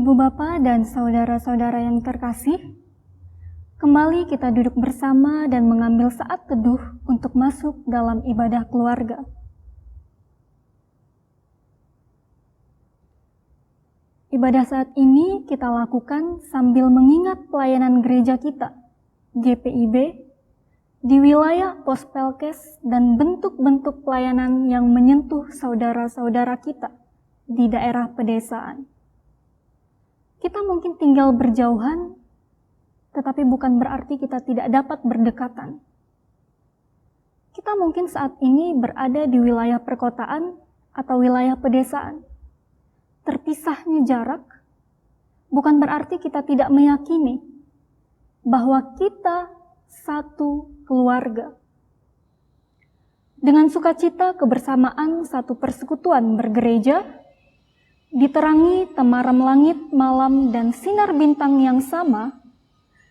Ibu Bapa dan saudara-saudara yang terkasih, kembali kita duduk bersama dan mengambil saat teduh untuk masuk dalam ibadah keluarga. Ibadah saat ini kita lakukan sambil mengingat pelayanan gereja kita, GPIB, di wilayah Pospelkes dan bentuk-bentuk pelayanan yang menyentuh saudara-saudara kita di daerah pedesaan. Kita mungkin tinggal berjauhan, tetapi bukan berarti kita tidak dapat berdekatan. Kita mungkin saat ini berada di wilayah perkotaan atau wilayah pedesaan. Terpisahnya jarak bukan berarti kita tidak meyakini bahwa kita satu keluarga. Dengan sukacita kebersamaan satu persekutuan bergereja, diterangi temaram langit malam dan sinar bintang yang sama,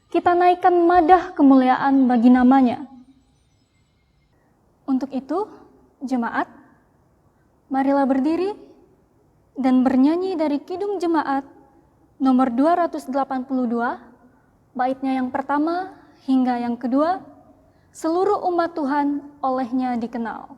kita naikkan madah kemuliaan bagi namanya. Untuk itu, jemaat, marilah berdiri dan bernyanyi dari Kidung Jemaat nomor 282, baitnya yang pertama hingga yang kedua, seluruh umat Tuhan olehnya dikenal.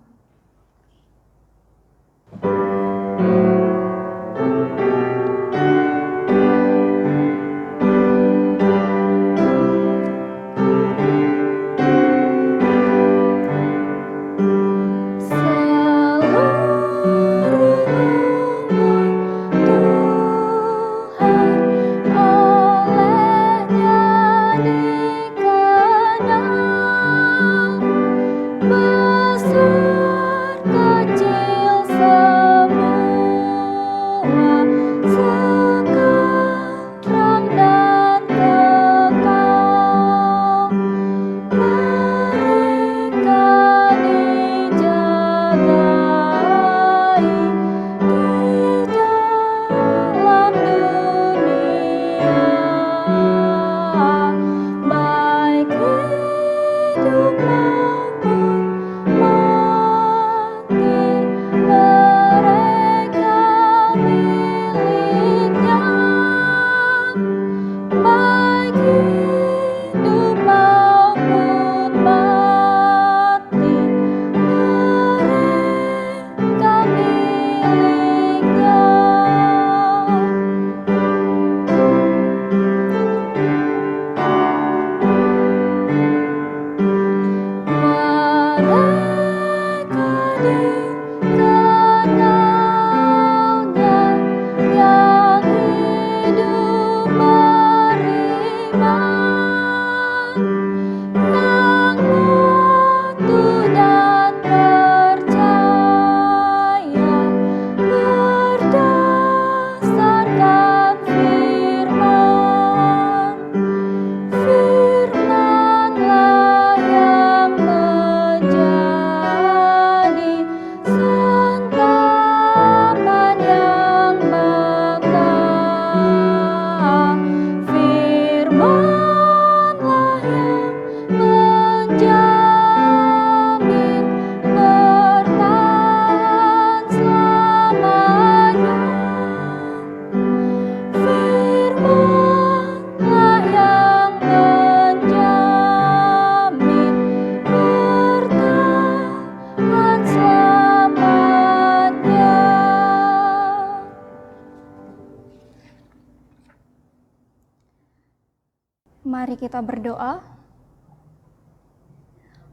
Mari kita berdoa.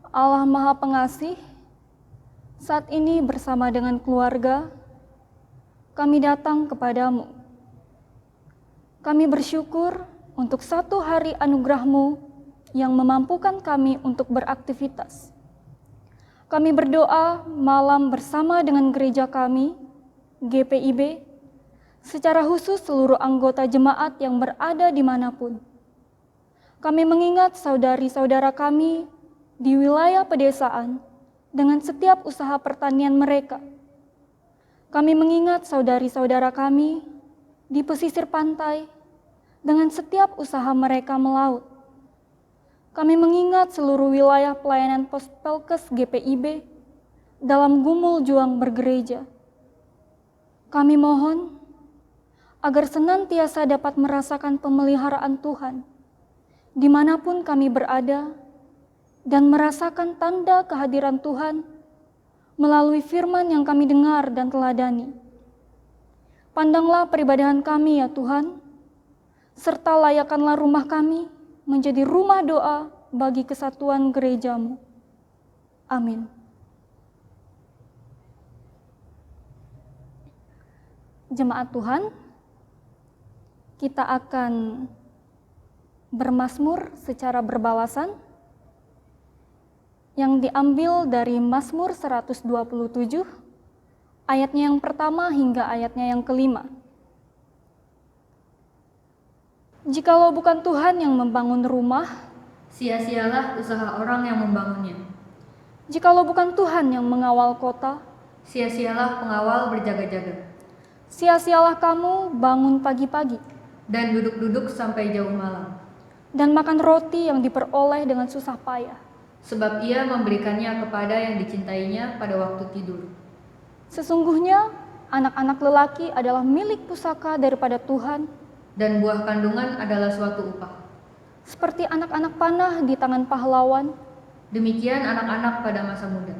Allah Maha Pengasih, saat ini bersama dengan keluarga, kami datang kepadamu. Kami bersyukur untuk satu hari anugerah-Mu yang memampukan kami untuk beraktivitas. Kami berdoa malam bersama dengan gereja kami, GPIB, secara khusus seluruh anggota jemaat yang berada dimanapun. Kami mengingat saudari-saudara kami di wilayah pedesaan dengan setiap usaha pertanian mereka. Kami mengingat saudari-saudara kami di pesisir pantai dengan setiap usaha mereka melaut. Kami mengingat seluruh wilayah pelayanan Pospelkes GPIB dalam gumul juang bergereja. Kami mohon agar senantiasa dapat merasakan pemeliharaan Tuhan, dimanapun kami berada, dan merasakan tanda kehadiran Tuhan melalui firman yang kami dengar dan teladani. Pandanglah peribadahan kami ya Tuhan, serta layakanlah rumah kami menjadi rumah doa bagi kesatuan gereja-Mu. Amin. Jemaat Tuhan, kita akan bermazmur secara berbalasan yang diambil dari Mazmur 127, ayatnya yang pertama hingga ayatnya yang kelima. Jikalau bukan Tuhan yang membangun rumah, sia-sialah usaha orang yang membangunnya. Jikalau bukan Tuhan yang mengawal kota, sia-sialah pengawal berjaga-jaga. Sia-sialah kamu bangun pagi-pagi dan duduk-duduk sampai jauh malam, dan makan roti yang diperoleh dengan susah payah. Sebab ia memberikannya kepada yang dicintainya pada waktu tidur. Sesungguhnya anak-anak lelaki adalah milik pusaka daripada Tuhan, dan buah kandungan adalah suatu upah. Seperti anak-anak panah di tangan pahlawan, demikian anak-anak pada masa muda.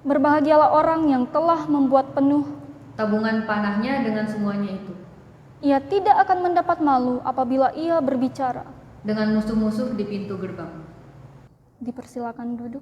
Berbahagialah orang yang telah membuat penuh tabungan panahnya dengan semuanya itu. Ia tidak akan mendapat malu apabila ia berbicara dengan musuh-musuh di pintu gerbang. Dipersilakan duduk.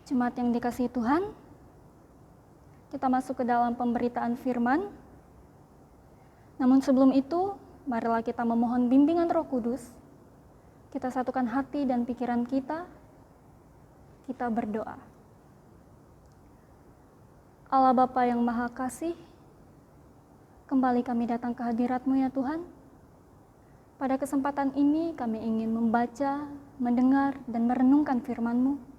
Jemaat yang dikasihi Tuhan, kita masuk ke dalam pemberitaan firman. Namun sebelum itu, marilah kita memohon bimbingan Roh Kudus. Kita satukan hati dan pikiran kita berdoa. Allah Bapa yang Maha Kasih, kembali kami datang ke hadirat-Mu ya Tuhan. Pada kesempatan ini kami ingin membaca, mendengar, dan merenungkan firman-Mu.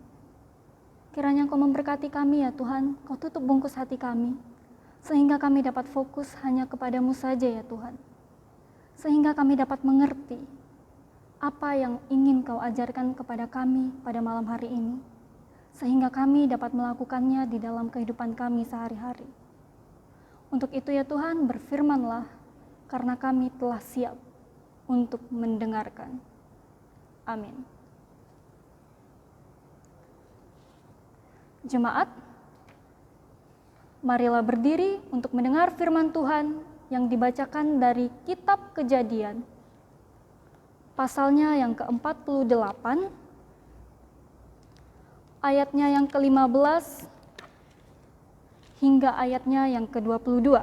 Kiranya Engkau memberkati kami ya Tuhan, Kau tutup bungkus hati kami, sehingga kami dapat fokus hanya kepada-Mu saja ya Tuhan. Sehingga kami dapat mengerti apa yang ingin Kau ajarkan kepada kami pada malam hari ini, sehingga kami dapat melakukannya di dalam kehidupan kami sehari-hari. Untuk itu ya Tuhan, berfirman-Lah, karena kami telah siap untuk mendengarkan. Amin. Jemaat, marilah berdiri untuk mendengar firman Tuhan yang dibacakan dari Kitab Kejadian, pasalnya yang ke-48, ayatnya yang ke-15 hingga ayatnya yang ke-22,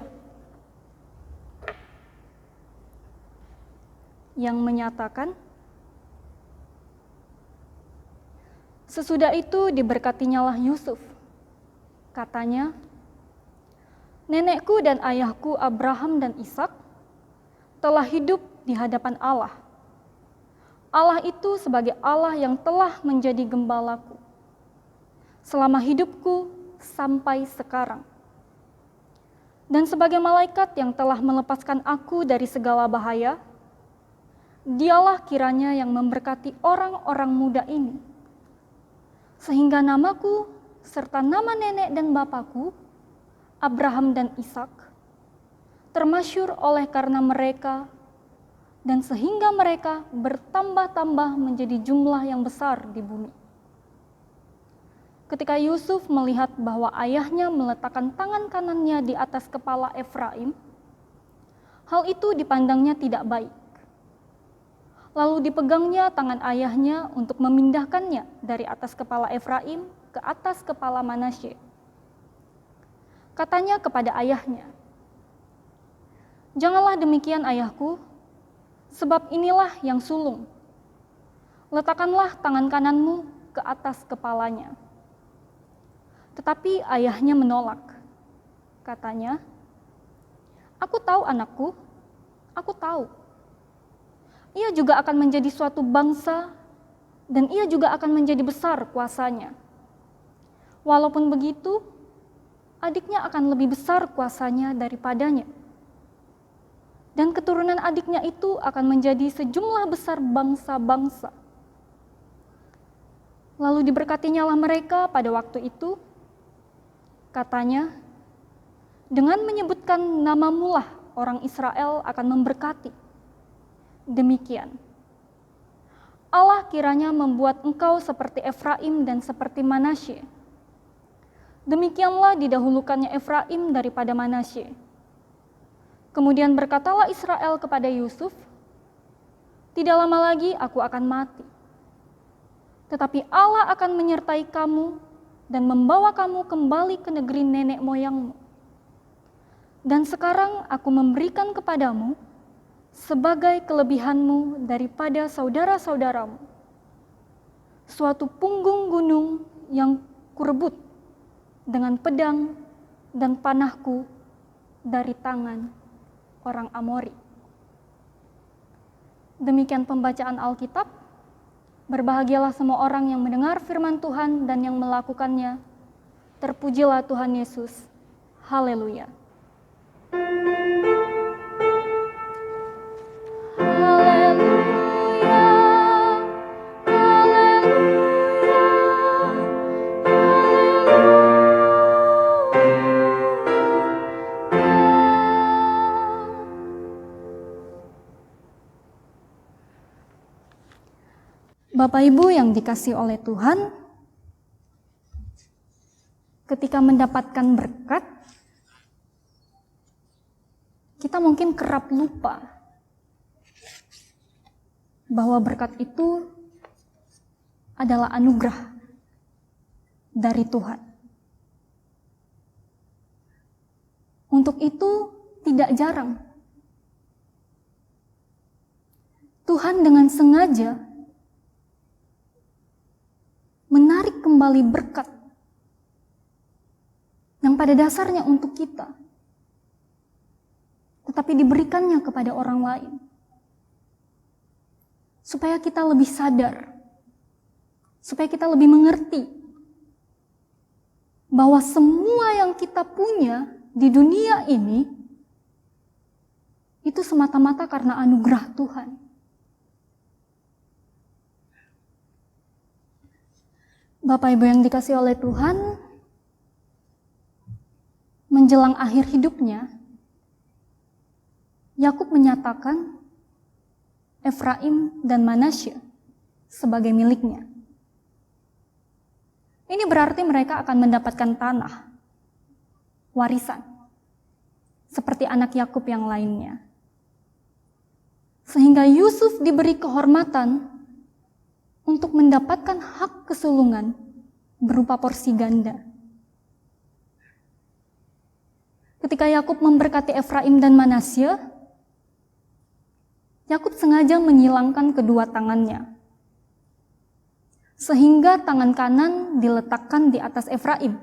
yang menyatakan, sesudah itu diberkatinyalah Yusuf. Katanya, nenekku dan ayahku Abraham dan Ishak telah hidup di hadapan Allah. Allah itu sebagai Allah yang telah menjadi gembalaku selama hidupku sampai sekarang. Dan sebagai malaikat yang telah melepaskan aku dari segala bahaya, Dialah kiranya yang memberkati orang-orang muda ini, sehingga namaku serta nama nenek dan bapakku, Abraham dan Ishak, termasyur oleh karena mereka, dan sehingga mereka bertambah-tambah menjadi jumlah yang besar di bumi. Ketika Yusuf melihat bahwa ayahnya meletakkan tangan kanannya di atas kepala Efraim, hal itu dipandangnya tidak baik. Lalu dipegangnya tangan ayahnya untuk memindahkannya dari atas kepala Efraim ke atas kepala Manasye. Katanya kepada ayahnya, "Janganlah demikian ayahku, sebab inilah yang sulung. Letakkanlah tangan kananmu ke atas kepalanya." Tetapi ayahnya menolak. Katanya, "Aku tahu anakku, aku tahu. Ia juga akan menjadi suatu bangsa, dan ia juga akan menjadi besar kuasanya. Walaupun begitu, adiknya akan lebih besar kuasanya daripadanya. Dan keturunan adiknya itu akan menjadi sejumlah besar bangsa-bangsa." Lalu diberkatinyalah mereka pada waktu itu. Katanya, "Dengan menyebutkan namamu lah orang Israel akan memberkati. Demikian, Allah kiranya membuat engkau seperti Efraim dan seperti Manasye. Demikianlah didahulukannya Efraim daripada Manasye." Kemudian berkatalah Israel kepada Yusuf, "Tidak lama lagi aku akan mati. Tetapi Allah akan menyertai kamu dan membawa kamu kembali ke negeri nenek moyangmu. Dan sekarang aku memberikan kepadamu sebagai kelebihanmu daripada saudara-saudaramu suatu punggung gunung yang kurebut dengan pedang dan panahku dari tangan orang Amori." Demikian pembacaan Alkitab. Berbahagialah semua orang yang mendengar firman Tuhan dan yang melakukannya. Terpujilah Tuhan Yesus. Haleluya. Haleluya. Haleluya. Bapak Ibu yang dikasihi oleh Tuhan, ketika mendapatkan berkat, kita mungkin kerap lupa bahwa berkat itu adalah anugerah dari Tuhan. Untuk itu tidak jarang Tuhan dengan sengaja menarik kembali berkat yang pada dasarnya untuk kita, tetapi diberikannya kepada orang lain, supaya kita lebih sadar, supaya kita lebih mengerti bahwa semua yang kita punya di dunia ini itu semata-mata karena anugerah Tuhan. Bapak Ibu yang dikasihi oleh Tuhan, menjelang akhir hidupnya, Yakub menyatakan Efraim dan Manasye sebagai miliknya. Ini berarti mereka akan mendapatkan tanah, warisan, seperti anak Yakub yang lainnya. Sehingga Yusuf diberi kehormatan untuk mendapatkan hak kesulungan berupa porsi ganda. Ketika Yakub memberkati Efraim dan Manasye, Yakub sengaja menyilangkan kedua tangannya, sehingga tangan kanan diletakkan di atas Efraim,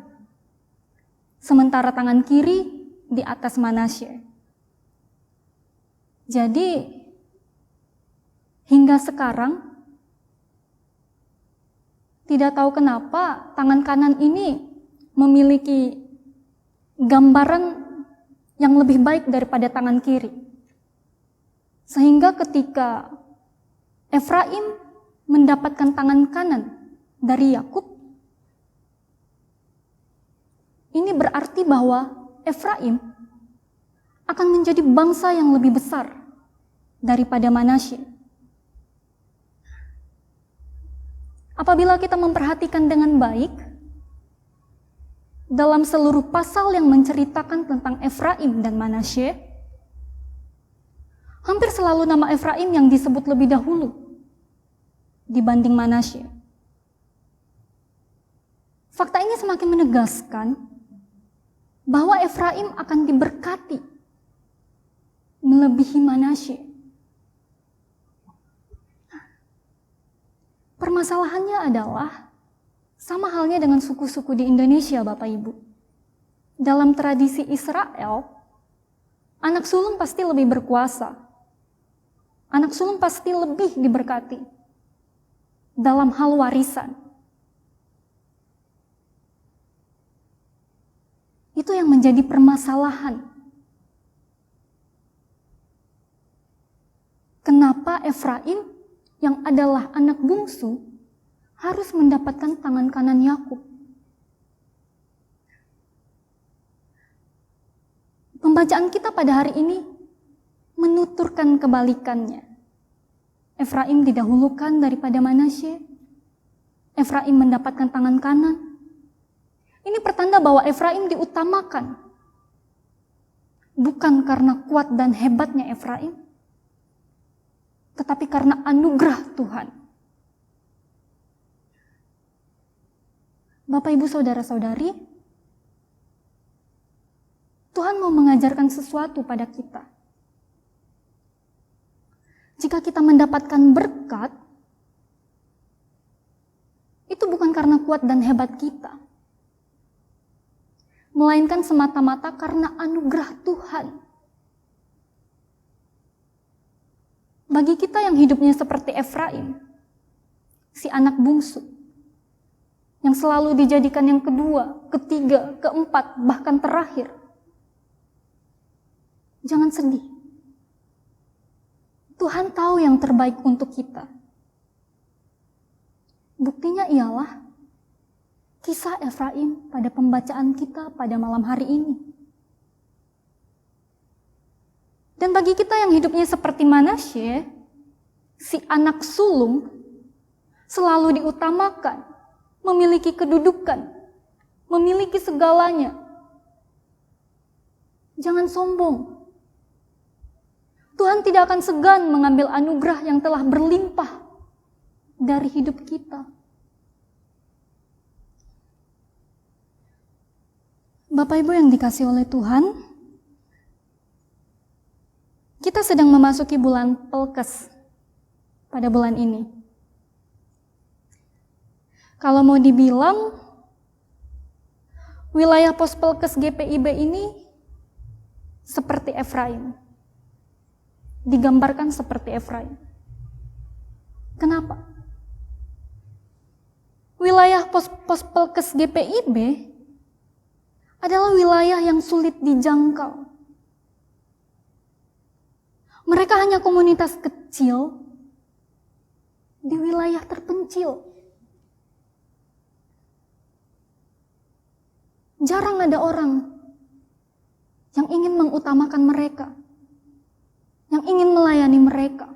sementara tangan kiri di atas Manasye. Jadi, hingga sekarang, tidak tahu kenapa tangan kanan ini memiliki gambaran yang lebih baik daripada tangan kiri. Sehingga ketika Efraim mendapatkan tangan kanan dari Yakub, ini berarti bahwa Efraim akan menjadi bangsa yang lebih besar daripada Manasye. Apabila kita memperhatikan dengan baik, dalam seluruh pasal yang menceritakan tentang Efraim dan Manasye, hampir selalu nama Efraim yang disebut lebih dahulu dibanding Manasye. Fakta ini semakin menegaskan bahwa Efraim akan diberkati melebihi Manasye. Permasalahannya adalah sama halnya dengan suku-suku di Indonesia, Bapak Ibu. Dalam tradisi Israel, anak sulung pasti lebih berkuasa. Anak sulung pasti lebih diberkati dalam hal warisan. Itu yang menjadi permasalahan. Kenapa Efraim yang adalah anak bungsu harus mendapatkan tangan kanan Yakub? Pembacaan kita pada hari ini menuturkan kebalikannya. Efraim didahulukan daripada Manasye. Efraim mendapatkan tangan kanan. Ini pertanda bahwa Efraim diutamakan. Bukan karena kuat dan hebatnya Efraim, tetapi karena anugerah Tuhan. Bapak, Ibu, Saudara-saudari, Tuhan mau mengajarkan sesuatu pada kita. Jika kita mendapatkan berkat, itu bukan karena kuat dan hebat kita, melainkan semata-mata karena anugerah Tuhan. Bagi kita yang hidupnya seperti Efraim, si anak bungsu, yang selalu dijadikan yang kedua, ketiga, keempat, bahkan terakhir, jangan sedih. Tuhan tahu yang terbaik untuk kita. Buktinya ialah kisah Efraim pada pembacaan kita pada malam hari ini. Dan bagi kita yang hidupnya seperti Manasye, si anak sulung selalu diutamakan, memiliki kedudukan, memiliki segalanya. Jangan sombong. Tuhan tidak akan segan mengambil anugerah yang telah berlimpah dari hidup kita. Bapak Ibu yang dikasihi oleh Tuhan, kita sedang memasuki bulan Pelkes pada bulan ini. Kalau mau dibilang, wilayah pos Pelkes GPIB ini seperti Efraim. Digambarkan seperti Efraim. Kenapa? Wilayah pos Pelkes GPIB adalah wilayah yang sulit dijangkau. Mereka hanya komunitas kecil di wilayah terpencil. Jarang ada orang yang ingin mengutamakan mereka, yang ingin melayani mereka.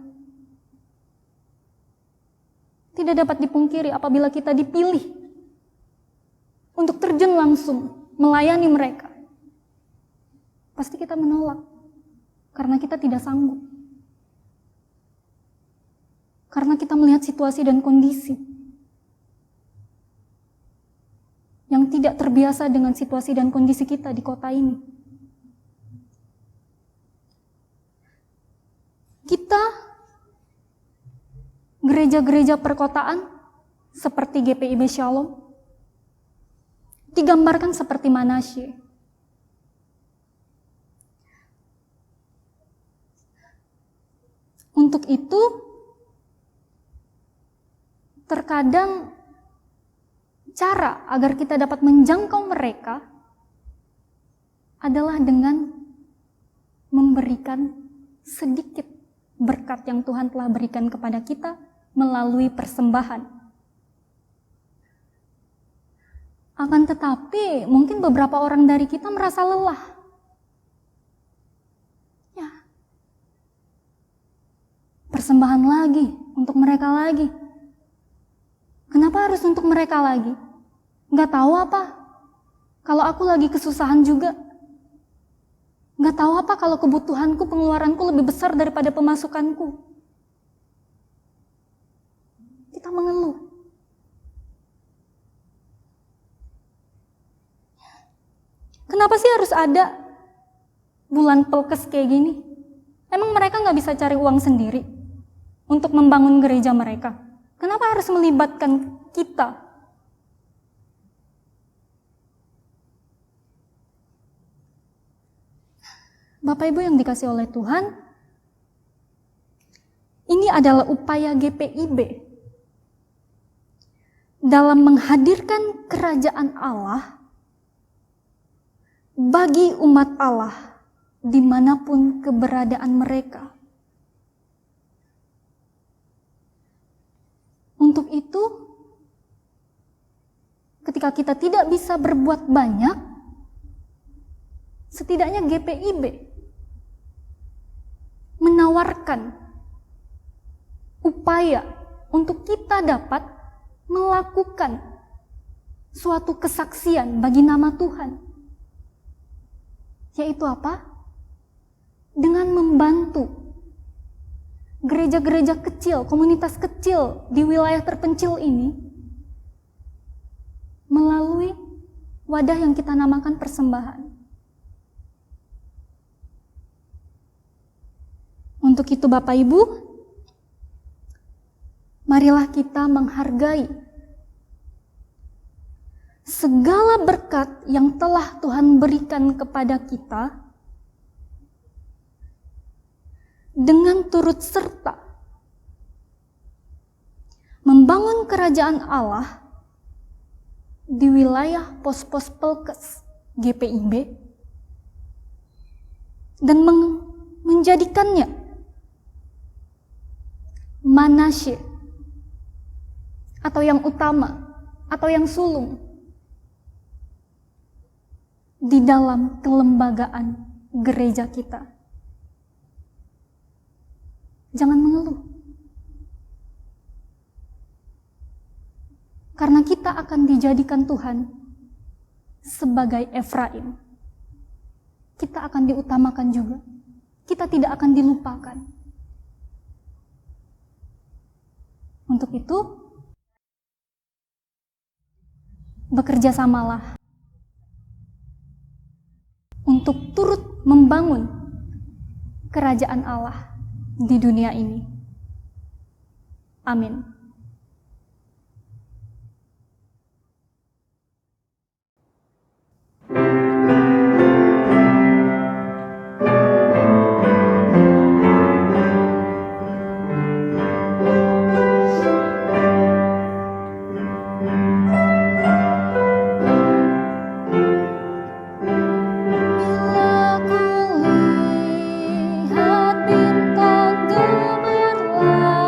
Tidak dapat dipungkiri apabila kita dipilih untuk terjun langsung melayani mereka, pasti kita menolak karena kita tidak sanggup. Karena kita melihat situasi dan kondisi yang tidak terbiasa dengan situasi dan kondisi kita di kota ini. Kita, gereja-gereja perkotaan seperti GPIB Shalom, digambarkan seperti Manasye. Untuk itu, terkadang cara agar kita dapat menjangkau mereka adalah dengan memberikan sedikit berkat yang Tuhan telah berikan kepada kita melalui persembahan. Akan tetapi, mungkin beberapa orang dari kita merasa lelah. Ya, persembahan lagi, untuk mereka lagi. Kenapa harus untuk mereka lagi? Nggak tahu apa? Kalau aku lagi kesusahan juga. Nggak tahu apa kalau kebutuhanku, pengeluaranku lebih besar daripada pemasukanku. Kita mengeluh. Kenapa sih harus ada bulan pelkes kayak gini? Emang mereka nggak bisa cari uang sendiri untuk membangun gereja mereka? Kenapa harus melibatkan kita? Bapak Ibu yang dikasih oleh Tuhan, ini adalah upaya GPIB dalam menghadirkan kerajaan Allah bagi umat Allah dimanapun keberadaan mereka. Untuk itu, ketika kita tidak bisa berbuat banyak, setidaknya GPIB menawarkan upaya untuk kita dapat melakukan suatu kesaksian bagi nama Tuhan. Yaitu apa? Dengan membantu gereja-gereja kecil, komunitas kecil di wilayah terpencil ini melalui wadah yang kita namakan persembahan. Untuk itu Bapak Ibu, marilah kita menghargai segala berkat yang telah Tuhan berikan kepada kita dengan turut serta membangun kerajaan Allah di wilayah pos-pos pelkes GPIB dan menjadikannya Manasye atau yang utama atau yang sulung di dalam kelembagaan gereja kita. Jangan mengeluh. Karena kita akan dijadikan Tuhan sebagai Efraim. Kita akan diutamakan juga. Kita tidak akan dilupakan. Untuk itu, bekerja samalah untuk turut membangun kerajaan Allah di dunia ini. Amin. Bila ku lihat bintang gemerlapan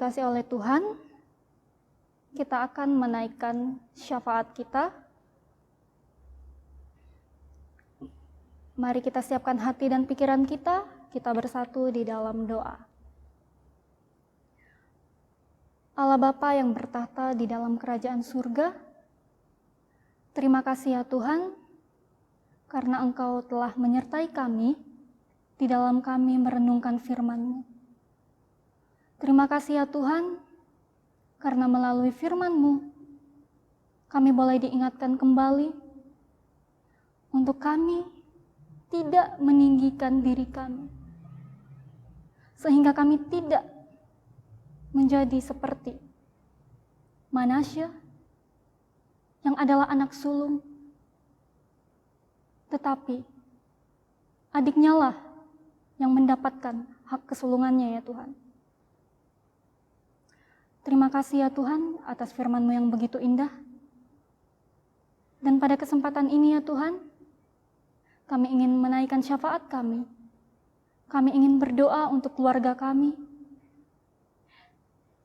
dikasih oleh Tuhan, kita akan menaikkan syafaat kita. Mari kita siapkan hati dan pikiran kita bersatu di dalam doa. Allah Bapa yang bertahta di dalam kerajaan surga, terima kasih ya Tuhan, karena Engkau telah menyertai kami di dalam kami merenungkan firman-Mu. Terima kasih ya Tuhan, karena melalui firman-Mu, kami boleh diingatkan kembali untuk kami tidak meninggikan diri kami, sehingga kami tidak menjadi seperti Manasya yang adalah anak sulung, tetapi adiknya lah yang mendapatkan hak kesulungannya ya Tuhan. Terima kasih ya Tuhan atas firman-Mu yang begitu indah. Dan pada kesempatan ini ya Tuhan, kami ingin menaikkan syafaat kami. Kami ingin berdoa untuk keluarga kami.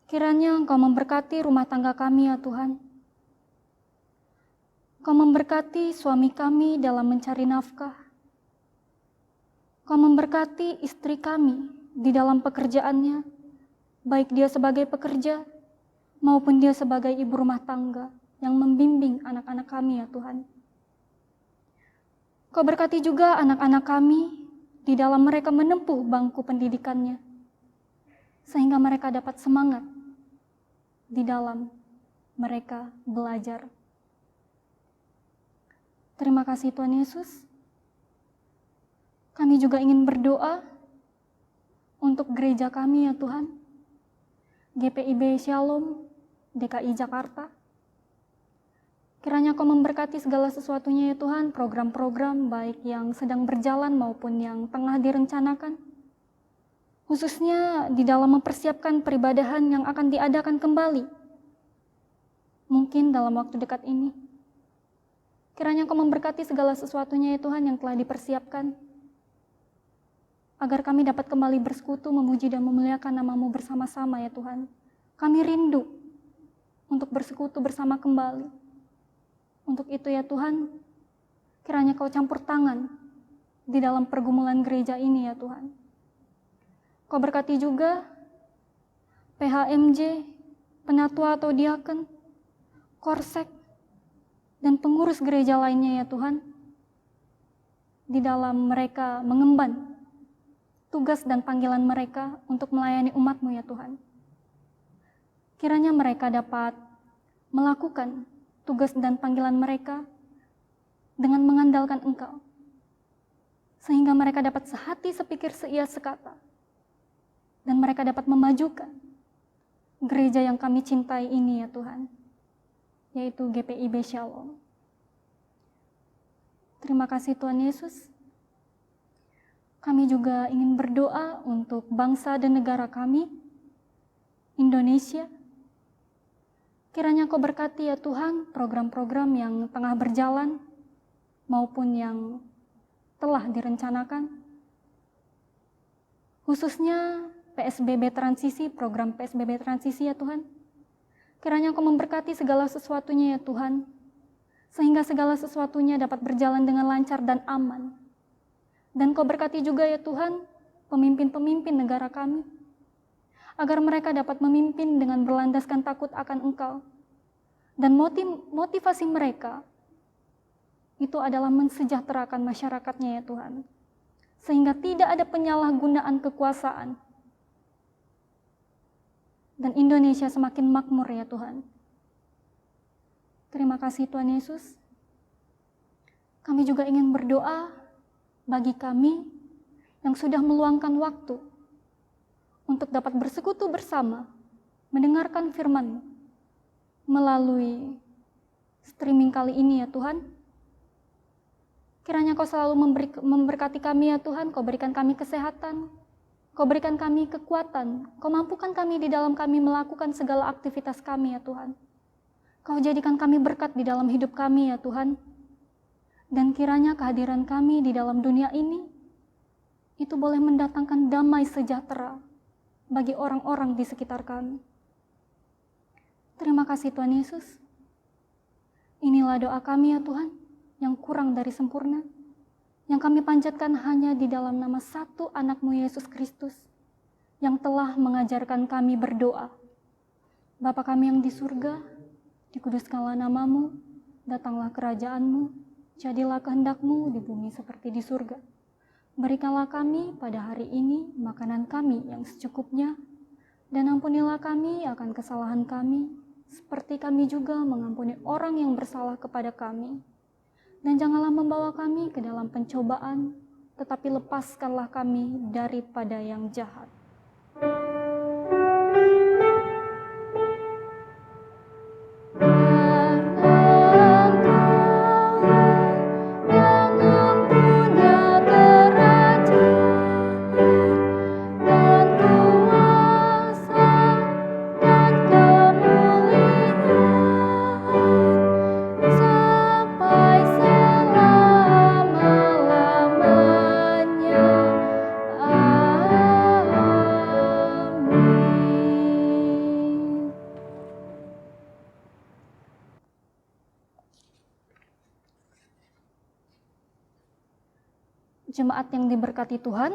Kiranya Engkau memberkati rumah tangga kami ya Tuhan. Engkau memberkati suami kami dalam mencari nafkah. Engkau memberkati istri kami di dalam pekerjaannya, baik dia sebagai pekerja maupun dia sebagai ibu rumah tangga yang membimbing anak-anak kami ya Tuhan. Engkau berkati juga anak-anak kami di dalam mereka menempuh bangku pendidikannya, sehingga mereka dapat semangat di dalam mereka belajar. Terima kasih Tuhan Yesus. Kami juga ingin berdoa untuk gereja kami ya Tuhan, GPIB Shalom DKI Jakarta. Kiranya Kau memberkati segala sesuatunya ya Tuhan, program-program baik yang sedang berjalan maupun yang tengah direncanakan. Khususnya di dalam mempersiapkan peribadahan yang akan diadakan kembali, mungkin dalam waktu dekat ini. Kiranya Kau memberkati segala sesuatunya ya Tuhan yang telah dipersiapkan, agar kami dapat kembali bersekutu, memuji dan memuliakan nama-Mu bersama-sama ya Tuhan. Kami rindu untuk bersekutu bersama kembali. Untuk itu ya Tuhan, kiranya Kau campur tangan di dalam pergumulan gereja ini ya Tuhan. Kau berkati juga PHMJ, penatua atau diaken, korsek, dan pengurus gereja lainnya ya Tuhan. Di dalam mereka mengemban tugas dan panggilan mereka untuk melayani umat-Mu ya Tuhan. Kiranya mereka dapat melakukan tugas dan panggilan mereka dengan mengandalkan Engkau, sehingga mereka dapat sehati, sepikir, seia, sekata, dan mereka dapat memajukan gereja yang kami cintai ini ya Tuhan, yaitu GPIB Shalom. Terima kasih Tuhan Yesus. Kami juga ingin berdoa untuk bangsa dan negara kami, Indonesia. Kiranya Kau berkati ya Tuhan program-program yang tengah berjalan maupun yang telah direncanakan. Khususnya PSBB transisi, program PSBB transisi ya Tuhan. Kiranya Kau memberkati segala sesuatunya ya Tuhan, sehingga segala sesuatunya dapat berjalan dengan lancar dan aman. Dan Kau berkati juga ya Tuhan pemimpin-pemimpin negara kami, agar mereka dapat memimpin dengan berlandaskan takut akan Engkau. Dan motivasi mereka itu adalah mensejahterakan masyarakatnya ya Tuhan, sehingga tidak ada penyalahgunaan kekuasaan. Dan Indonesia semakin makmur ya Tuhan. Terima kasih Tuhan Yesus. Kami juga ingin berdoa bagi kami yang sudah meluangkan waktu untuk dapat bersekutu bersama, mendengarkan firman-Mu melalui streaming kali ini ya Tuhan. Kiranya Kau selalu memberkati kami ya Tuhan, Kau berikan kami kesehatan, Kau berikan kami kekuatan, Kau mampukan kami di dalam kami melakukan segala aktivitas kami ya Tuhan. Kau jadikan kami berkat di dalam hidup kami ya Tuhan. Dan kiranya kehadiran kami di dalam dunia ini, itu boleh mendatangkan damai sejahtera bagi orang-orang di sekitar kami. Terima kasih Tuhan Yesus. Inilah doa kami ya Tuhan, yang kurang dari sempurna, yang kami panjatkan hanya di dalam nama satu anak-Mu Yesus Kristus, yang telah mengajarkan kami berdoa. Bapa kami yang di surga, dikuduskanlah nama-Mu, datanglah kerajaan-Mu, jadilah kehendak-Mu di bumi seperti di surga. Berikanlah kami pada hari ini makanan kami yang secukupnya, dan ampunilah kami akan kesalahan kami, seperti kami juga mengampuni orang yang bersalah kepada kami. Dan janganlah membawa kami ke dalam pencobaan, tetapi lepaskanlah kami daripada yang jahat. Jemaat yang diberkati Tuhan,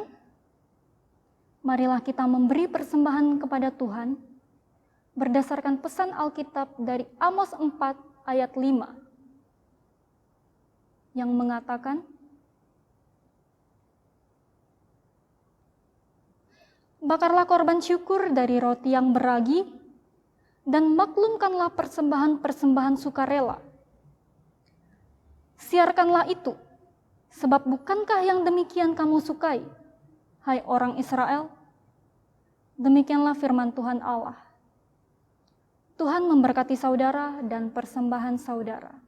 marilah kita memberi persembahan kepada Tuhan berdasarkan pesan Alkitab dari Amos 4 ayat 5 yang mengatakan, bakarlah korban syukur dari roti yang beragi dan maklumkanlah persembahan-persembahan sukarela. Siarkanlah itu, sebab bukankah yang demikian kamu sukai, hai orang Israel? Demikianlah firman Tuhan Allah. Tuhan memberkati saudara dan persembahan saudara.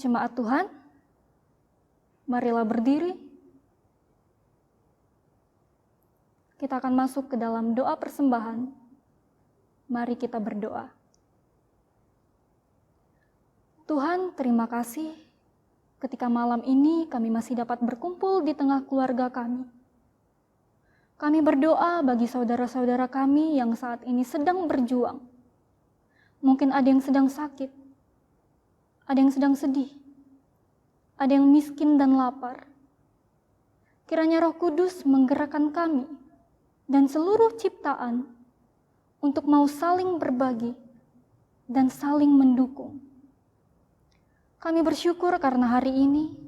Jemaat Tuhan, marilah berdiri. Kita akan masuk ke dalam doa persembahan. Mari kita berdoa. Tuhan, terima kasih ketika malam ini kami masih dapat berkumpul di tengah keluarga kami. Kami berdoa bagi saudara-saudara kami yang saat ini sedang berjuang. Mungkin ada yang sedang sakit, ada yang sedang sedih, ada yang miskin dan lapar. Kiranya Roh Kudus menggerakkan kami dan seluruh ciptaan untuk mau saling berbagi dan saling mendukung. Kami bersyukur karena hari ini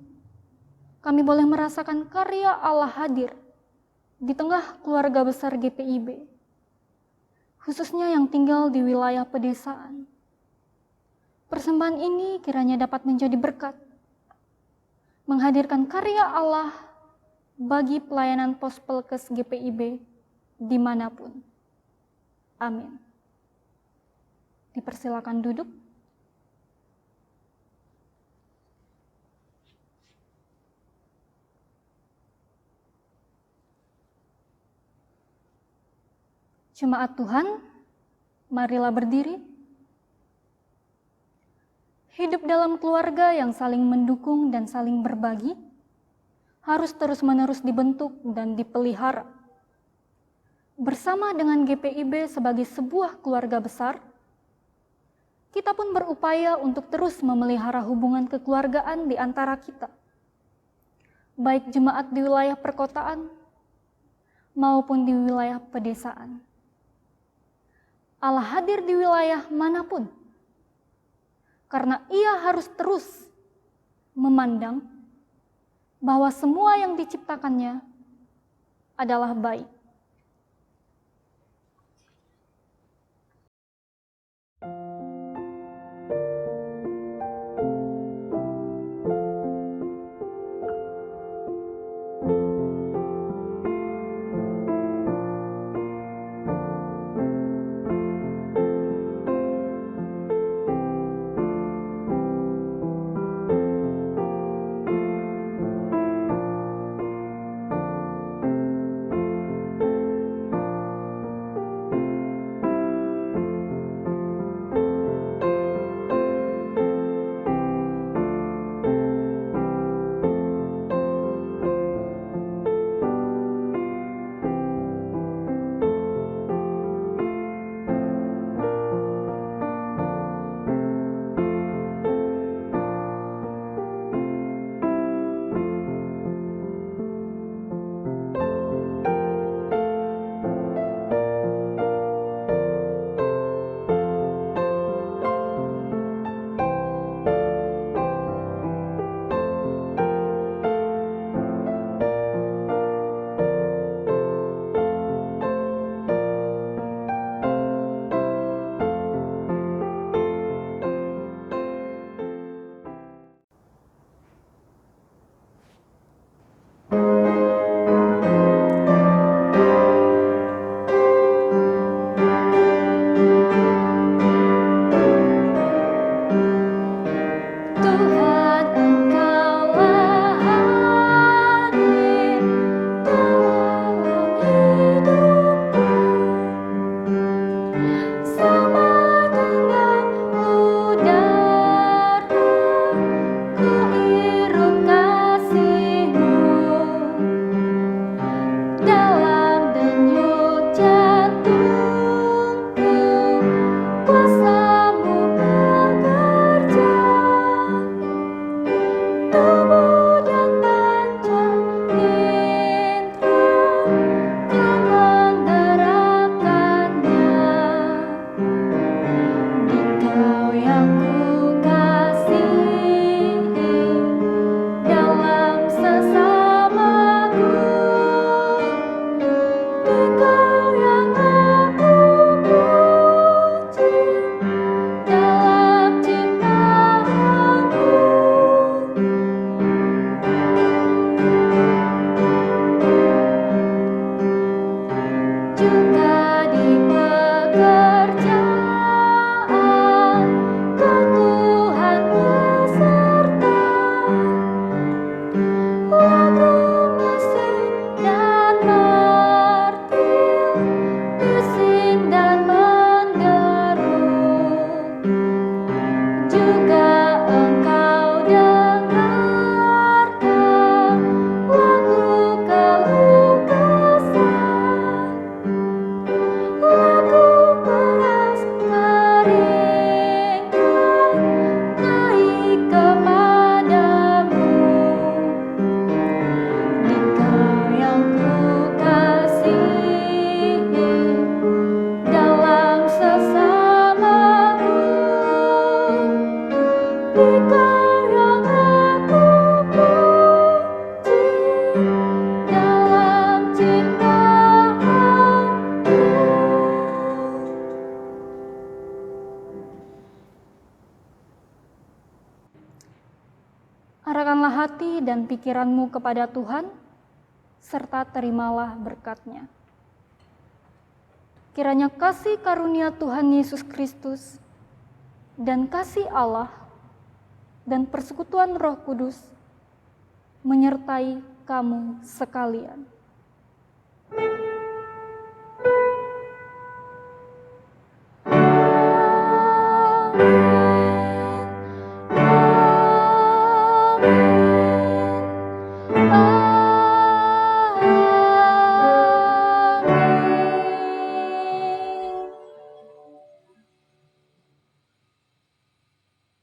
kami boleh merasakan karya Allah hadir di tengah keluarga besar GPIB, khususnya yang tinggal di wilayah pedesaan. Persembahan ini kiranya dapat menjadi berkat, menghadirkan karya Allah bagi pelayanan Pospelkes GPIB dimanapun. Amin. Dipersilakan duduk. Jemaat Tuhan, marilah berdiri. Hidup dalam keluarga yang saling mendukung dan saling berbagi harus terus-menerus dibentuk dan dipelihara. Bersama dengan GPIB sebagai sebuah keluarga besar, kita pun berupaya untuk terus memelihara hubungan kekeluargaan di antara kita, baik jemaat di wilayah perkotaan maupun di wilayah pedesaan. Allah hadir di wilayah manapun, karena Ia harus terus memandang bahwa semua yang diciptakannya adalah baik. Lagu dan pikiranmu kepada Tuhan, serta terimalah berkat-Nya. Kiranya kasih karunia Tuhan Yesus Kristus dan kasih Allah dan persekutuan Roh Kudus menyertai kamu sekalian.